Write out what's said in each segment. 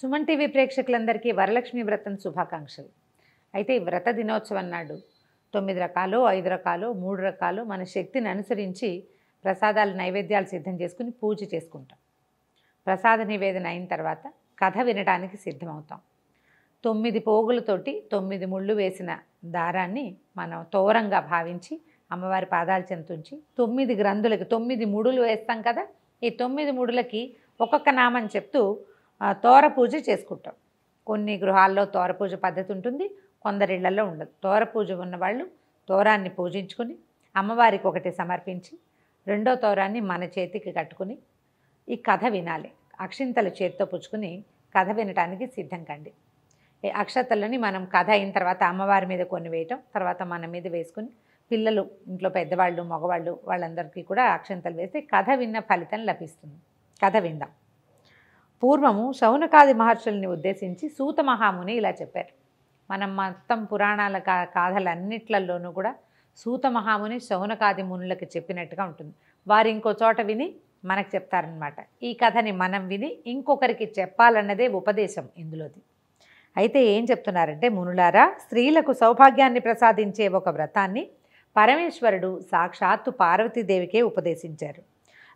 Suman TV ప్రేక్షకులందరికీ వరలక్ష్మి వ్రతం శుభాకాంక్షలు. అయితే ఈ వ్రత దినోత్సవం నాడు 9 రకాలు, 5 రకాలు, 3 రకాలు మన శక్తిని అనుసరించి ప్రసాదాలు నైవేద్యాలు సిద్ధం చేసుకుని పూజ చేసుకుంటాం. ప్రసాద నివేదన అయిన తర్వాత కథ వినడానికి సిద్ధమవుతాం. 9 పోగులతోటి 9 ముళ్ళు వేసిన దారాన్ని మనం తోరంగా భావించి అమ్మవారి పాదాల చెంతుంచి 9 గ్రంథులకి 9 ముడులు వేస్తాం కదా. ఈ 9 ముడులకి ఒక్కొక్క నామం చెప్తూ తోర పూజ చేసుకుంటాం. కొన్ని గృహాల్లో తోర పూజ పద్ధతి ఉంటుంది, కొందరిళ్లలో ఉండదు. తోర పూజ ఉన్నవాళ్ళు తోరాన్ని పూజించుకుని అమ్మవారికి ఒకటి సమర్పించి రెండో తోరాన్ని మన చేతికి కట్టుకుని ఈ కథ వినాలి. అక్షింతలు చేతితో పుచ్చుకుని కథ వినటానికి సిద్ధం కండి. ఈ అక్షతలని మనం కథ అయిన తర్వాత అమ్మవారి మీద కొన్ని వేయటం, తర్వాత మన మీద వేసుకుని పిల్లలు, ఇంట్లో పెద్దవాళ్ళు, మగవాళ్ళు వాళ్ళందరికీ కూడా అక్షింతలు వేస్తే కథ విన్న ఫలితం లభిస్తుంది. కథ విందాం. పూర్వము శౌనకాది మహర్షుల్ని ఉద్దేశించి సూత మహాముని ఇలా చెప్పారు. మనం మొత్తం పురాణాల కాథలన్నిట్లలోనూ కూడా సూత మహాముని శౌనకాది మునులకు చెప్పినట్టుగా ఉంటుంది. వారు ఇంకో చోట విని మనకు చెప్తారనమాట. ఈ కథని మనం విని ఇంకొకరికి చెప్పాలన్నదే ఉపదేశం ఇందులోది. అయితే ఏం చెప్తున్నారంటే, మునులారా, స్త్రీలకు సౌభాగ్యాన్ని ప్రసాదించే ఒక వ్రతాన్ని పరమేశ్వరుడు సాక్షాత్తు పార్వతీదేవికే ఉపదేశించారు.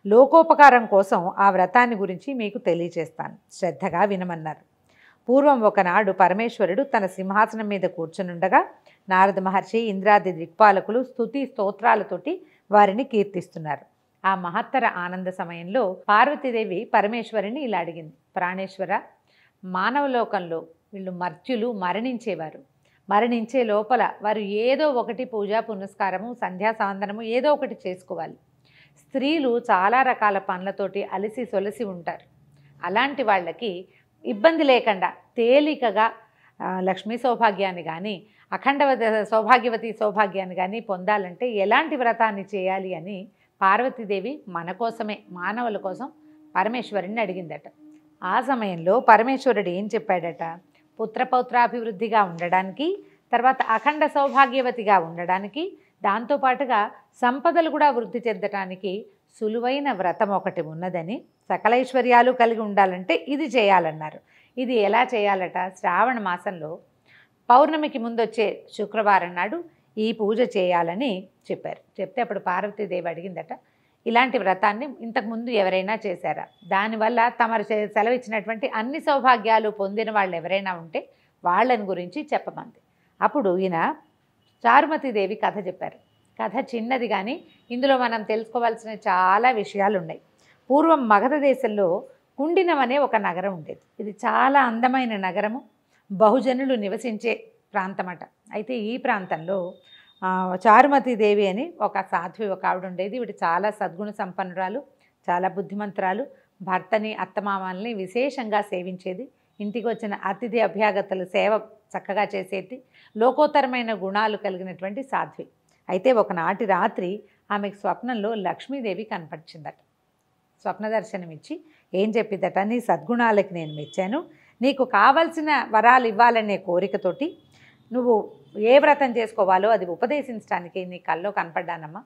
లోకోపకారం కోసం ఆ వ్రతాన్ని గురించి మీకు తెలియచేస్తాను, శ్రద్ధగా వినమన్నారు. పూర్వం ఒకనాడు పరమేశ్వరుడు తన సింహాసనం మీద కూర్చునుండగా నారద మహర్షి, ఇంద్రాది దిక్పాలకులు స్తుతి స్తోత్రాలతోటి వారిని కీర్తిస్తున్నారు. ఆ మహత్తర ఆనంద సమయంలో పార్వతీదేవి పరమేశ్వరుని ఇలా అడిగింది. ప్రాణేశ్వర, మానవలోకంలో వీళ్ళు మర్త్యులు మరణించేవారు. మరణించే లోపల వారు ఏదో ఒకటి పూజా పునస్కారము, సంధ్యా సాందనము ఏదో ఒకటి చేసుకోవాలి. స్త్రీలు చాలా రకాల పనులతోటి అలసి సొలసి ఉంటారు. అలాంటి వాళ్ళకి ఇబ్బంది లేకుండా తేలికగా లక్ష్మీ సౌభాగ్యాన్ని కానీ సౌభాగ్యవతి సౌభాగ్యాన్ని కానీ పొందాలంటే ఎలాంటి వ్రతాన్ని చేయాలి అని పార్వతీదేవి మన కోసమే, మానవుల కోసం పరమేశ్వరుని అడిగిందట. ఆ సమయంలో పరమేశ్వరుడు ఏం చెప్పాడట, పుత్రపౌత్రాభివృద్ధిగా ఉండడానికి, తర్వాత అఖండ సౌభాగ్యవతిగా ఉండడానికి, దాంతోపాటుగా సంపదలు కూడా వృద్ధి చెందటానికి సులువైన వ్రతం ఒకటి ఉన్నదని, సకలైశ్వర్యాలు కలిగి ఉండాలంటే ఇది చేయాలన్నారు. ఇది ఎలా చేయాలట, శ్రావణ మాసంలో పౌర్ణమికి ముందొచ్చే శుక్రవారం నాడు ఈ పూజ చేయాలని చెప్పారు. చెప్తే అప్పుడు పార్వతీదేవి అడిగిందట, ఇలాంటి వ్రతాన్ని ఇంతకుముందు ఎవరైనా చేశారా? దానివల్ల తమరు సెలవిచ్చినటువంటి అన్ని సౌభాగ్యాలు పొందిన వాళ్ళు ఎవరైనా ఉంటే వాళ్ళని గురించి చెప్పమంది. అప్పుడు ఈయన చారుమతీదేవి కథ చెప్పారు. కథ చిన్నది కానీ ఇందులో మనం తెలుసుకోవాల్సిన చాలా విషయాలు ఉన్నాయి. పూర్వం మగధ దేశంలో కుండినం అనే ఒక నగరం ఉండేది. ఇది చాలా అందమైన నగరము, బహుజనులు నివసించే ప్రాంతమట. అయితే ఈ ప్రాంతంలో చారుమతీదేవి అని ఒక సాధ్వి, ఒక ఆవిడ ఉండేది. ఈవిడ చాలా సద్గుణ సంపన్నురాలు, చాలా బుద్ధిమంతురాలు. భర్తని, అత్తమామల్ని విశేషంగా సేవించేది. ఇంటికి వచ్చిన అతిథి అభ్యాగతలు సేవ చక్కగా చేసేది. లోకోత్తరమైన గుణాలు కలిగినటువంటి సాధ్వి. అయితే ఒకనాటి రాత్రి ఆమెకు స్వప్నంలో లక్ష్మీదేవి కనపడిచిందట. స్వప్న దర్శనం ఇచ్చి ఏం చెప్పిందట, నీ సద్గుణాలకి నేను మెచ్చాను, నీకు కావలసిన వరాలు ఇవ్వాలనే కోరికతోటి నువ్వు ఏ వ్రతం చేసుకోవాలో అది ఉపదేశించడానికి నీ కల్లో కనపడ్డానమ్మా.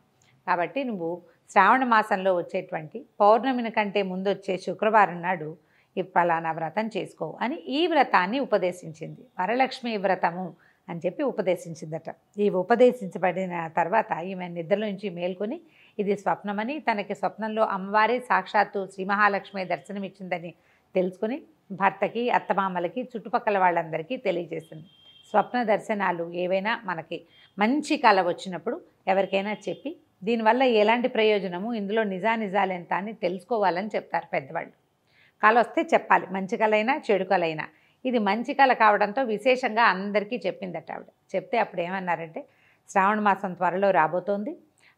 కాబట్టి నువ్వు శ్రావణ మాసంలో వచ్చేటువంటి పౌర్ణమిని కంటే ముందు వచ్చే శుక్రవారం నాడు ఈ ఫలానా వ్రతం చేసుకో అని ఈ వ్రతాన్ని ఉపదేశించింది. వరలక్ష్మి వ్రతము అని చెప్పి ఉపదేశించిందట. ఈ ఉపదేశించబడిన తర్వాత ఈమె నిద్రలోంచి మేల్కొని ఇది స్వప్నమని, తనకి స్వప్నంలో అమ్మవారే సాక్షాత్తు శ్రీ మహాలక్ష్మి దర్శనం ఇచ్చిందని తెలుసుకుని భర్తకి, అత్తమామలకి, చుట్టుపక్కల వాళ్ళందరికీ తెలియజేసింది. స్వప్న దర్శనాలు ఏవైనా మనకి మంచి కళ వచ్చినప్పుడు ఎవరికైనా చెప్పి దీనివల్ల ఎలాంటి ప్రయోజనము, ఇందులో నిజానిజాలు ఎంత అని తెలుసుకోవాలని చెప్తారు పెద్దవాళ్ళు. కళ వస్తే చెప్పాలి, మంచి కళైనా చెడు కళైనా. ఇది మంచి కళ కావడంతో విశేషంగా అందరికీ చెప్పిందట ఆవిడ. చెప్తే అప్పుడు ఏమన్నారంటే, శ్రావణ మాసం త్వరలో రాబోతోంది,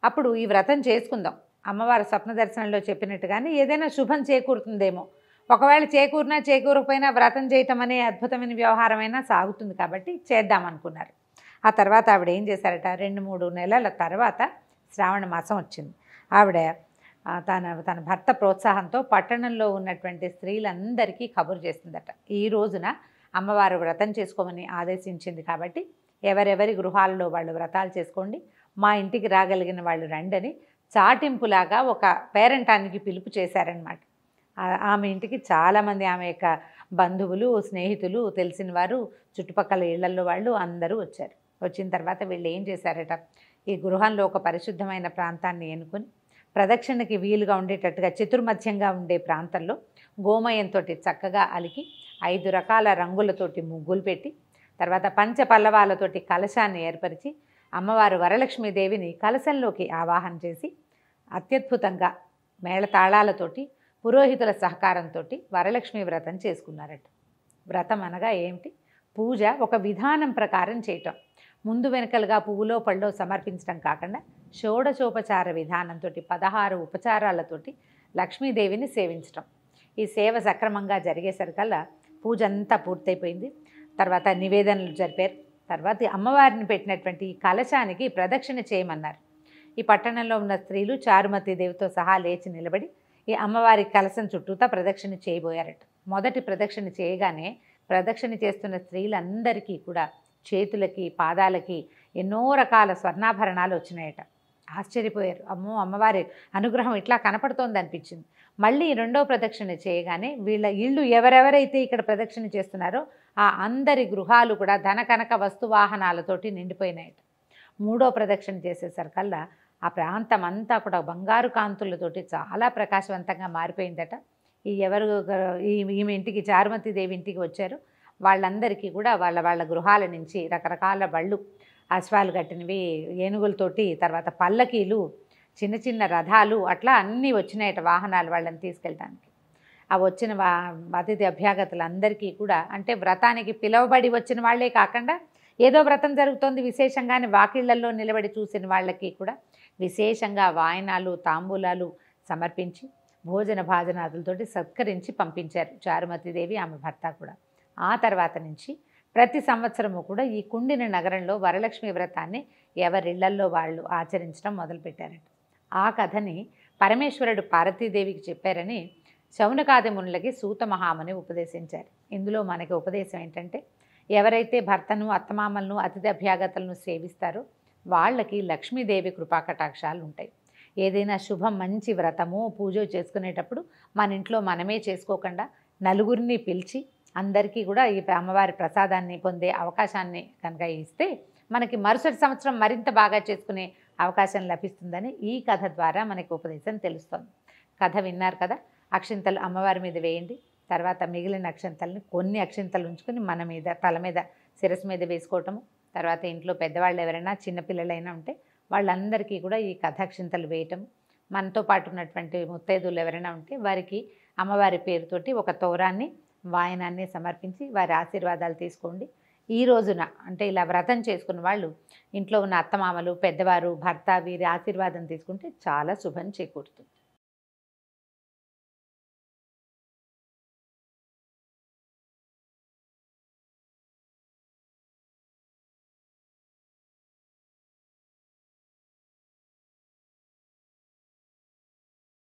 అప్పుడు ఈ వ్రతం చేసుకుందాం. అమ్మవారి స్వప్న దర్శనంలో చెప్పినట్టుగానే ఏదైనా శుభం చేకూరుతుందేమో. ఒకవేళ చేకూరినా చేకూరకపోయినా వ్రతం చేయటం అనే అద్భుతమైన వ్యవహారమైనా సాగుతుంది కాబట్టి చేద్దామనుకున్నారు. ఆ తర్వాత ఆవిడ ఏం చేశారట, 2-3 నెలల తర్వాత శ్రావణ మాసం వచ్చింది. ఆవిడ తన భర్త ప్రోత్సాహంతో పట్టణంలో ఉన్నటువంటి స్త్రీలందరికీ కబురు చేసిందట. ఈ రోజున అమ్మవారు వ్రతం చేసుకోమని ఆదేశించింది కాబట్టి ఎవరెవరి గృహాల్లో వాళ్ళు వ్రతాలు చేసుకోండి, మా ఇంటికి రాగలిగిన వాళ్ళు రండని చాటింపులాగా ఒక పేరంటానికి పిలుపు చేశారనమాట. ఆమె ఇంటికి చాలామంది ఆమె యొక్క బంధువులు, స్నేహితులు, తెలిసిన వారు, చుట్టుపక్కల ఇళ్లల్లో వాళ్ళు అందరూ వచ్చారు. వచ్చిన తర్వాత వీళ్ళు ఏం చేశారట, ఈ గృహంలో ఒక పరిశుద్ధమైన ప్రాంతాన్ని ఎన్నుకొని ప్రదక్షిణకి వీలుగా ఉండేటట్టుగా చతుర్మధ్యంగా ఉండే ప్రాంతంలో గోమయంతో చక్కగా అలికి 5 రకాల రంగులతోటి ముగ్గులు పెట్టి తర్వాత పంచపల్లవాలతోటి కలశాన్ని ఏర్పరిచి అమ్మవారు వరలక్ష్మీదేవిని కలశంలోకి ఆవాహన చేసి అత్యద్భుతంగా మేళతాళాలతోటి పురోహితుల సహకారంతో వరలక్ష్మీ వ్రతం చేసుకున్నారట. వ్రతం అనగా ఏమిటి? పూజ ఒక విధానం ప్రకారం చేయటం. ముందు వెనకలుగా పువ్వులో పళ్ళో సమర్పించడం కాకుండా షోడశోపచార విధానంతో 16 ఉపచారాలతోటి లక్ష్మీదేవిని సేవించటం. ఈ సేవ సక్రమంగా జరిగేసరికల్లా పూజ అంతా పూర్తయిపోయింది. తర్వాత నివేదనలు జరిపారు. తర్వాత అమ్మవారిని పెట్టినటువంటి ఈ కలశానికి ప్రదక్షిణ చేయమన్నారు. ఈ పట్టణంలో ఉన్న స్త్రీలు చారుమతి దేవితో సహా లేచి నిలబడి ఈ అమ్మవారి కలశం చుట్టూతా ప్రదక్షిణ చేయబోయారట. మొదటి ప్రదక్షిణ చేయగానే ప్రదక్షిణ చేస్తున్న స్త్రీలందరికీ కూడా చేతులకి పాదాలకి ఎన్నో రకాల స్వర్ణాభరణాలు వచ్చినాయట. ఆశ్చర్యపోయారు. అమ్మో, అమ్మవారి అనుగ్రహం ఇట్లా కనపడుతోంది అనిపించింది. మళ్ళీ రెండో ప్రదక్షిణ చేయగానే వీళ్ళ ఇళ్ళు ఎవరెవరైతే ఇక్కడ ప్రదక్షిణ చేస్తున్నారో ఆ అందరి గృహాలు కూడా ధన కనక వస్తువాహనాలతోటి నిండిపోయినాయట. మూడో ప్రదక్షిణ చేసేసరికల్లా ఆ ప్రాంతం అంతా కూడా బంగారు కాంతులతోటి చాలా ప్రకాశవంతంగా మారిపోయిందట. ఈమె ఇంటికి చారుమతి దేవి ఇంటికి వచ్చారు. వాళ్ళందరికీ కూడా వాళ్ళ గృహాల నుంచి రకరకాల బళ్ళు, అశ్వాలు కట్టినవి, ఏనుగులతోటి, తర్వాత పల్లకీలు, చిన్న చిన్న రథాలు, అట్లా అన్నీ వచ్చినాయట వాహనాలు వాళ్ళని తీసుకెళ్ళడానికి. ఆ వచ్చిన అతిథి అభ్యాగతులందరికీ కూడా అంటే వ్రతానికి పిలువబడి వచ్చిన వాళ్ళే కాకుండా ఏదో వ్రతం జరుగుతోంది విశేషంగానే వాకిళ్లలో నిలబడి చూసిన వాళ్ళకి కూడా విశేషంగా వాయనాలు, తాంబూలాలు సమర్పించి భోజన భాజనాదులతోటి సత్కరించి పంపించారు చారుమతిదేవి, ఆమె భర్త కూడా. ఆ తర్వాత నుంచి ప్రతి సంవత్సరము కూడా ఈ కుండిన నగరంలో వరలక్ష్మి వ్రతాన్ని ఎవరిళ్లల్లో వాళ్ళు ఆచరించడం మొదలుపెట్టారట. ఆ కథని పరమేశ్వరుడు పార్వతీదేవికి చెప్పారని శౌనకాది మునులకి సూత మహాముని ఉపదేశించారు. ఇందులో మనకి ఉపదేశం ఏంటంటే, ఎవరైతే భర్తను, అత్తమామలను, అతిథి అభ్యాగతలను సేవిస్తారో వాళ్ళకి లక్ష్మీదేవి కృపాకటాక్షాలు ఉంటాయి. ఏదైనా శుభం మంచి వ్రతము పూజ చేసుకునేటప్పుడు మన ఇంట్లో మనమే చేసుకోకుండా నలుగురిని పిలిచి అందరికీ కూడా ఈ అమ్మవారి ప్రసాదాన్ని పొందే అవకాశాన్ని కనుక ఇస్తే మనకి మరుసటి సంవత్సరం మరింత బాగా చేసుకునే అవకాశం లభిస్తుందని ఈ కథ ద్వారా మనకి ఉపదేశం తెలుస్తోంది. కథ విన్నారు కదా. అక్షింతలు అమ్మవారి మీద వేయండి. తర్వాత మిగిలిన అక్షింతలను కొన్ని అక్షింతలు ఉంచుకొని మన మీద, తల మీద, శిరస్సు మీద వేసుకోవటము. తర్వాత ఇంట్లో పెద్దవాళ్ళు ఎవరైనా చిన్నపిల్లలైనా ఉంటే వాళ్ళందరికీ కూడా ఈ కథాక్షింతలు వేయటం. మనతో పాటు ఉన్నటువంటి ముత్తైదువులు ఎవరైనా ఉంటే వారికి అమ్మవారి పేరుతోటి ఒక తోరాన్ని, వాయనాన్ని సమర్పించి వారి ఆశీర్వాదాలు తీసుకోండి. ఈ రోజున అంటే ఇలా వ్రతం చేసుకున్న వాళ్ళు ఇంట్లో ఉన్న అత్తమామలు, పెద్దవారు, భర్త వీరి ఆశీర్వాదం తీసుకుంటే చాలా శుభం చేకూరుతుంది.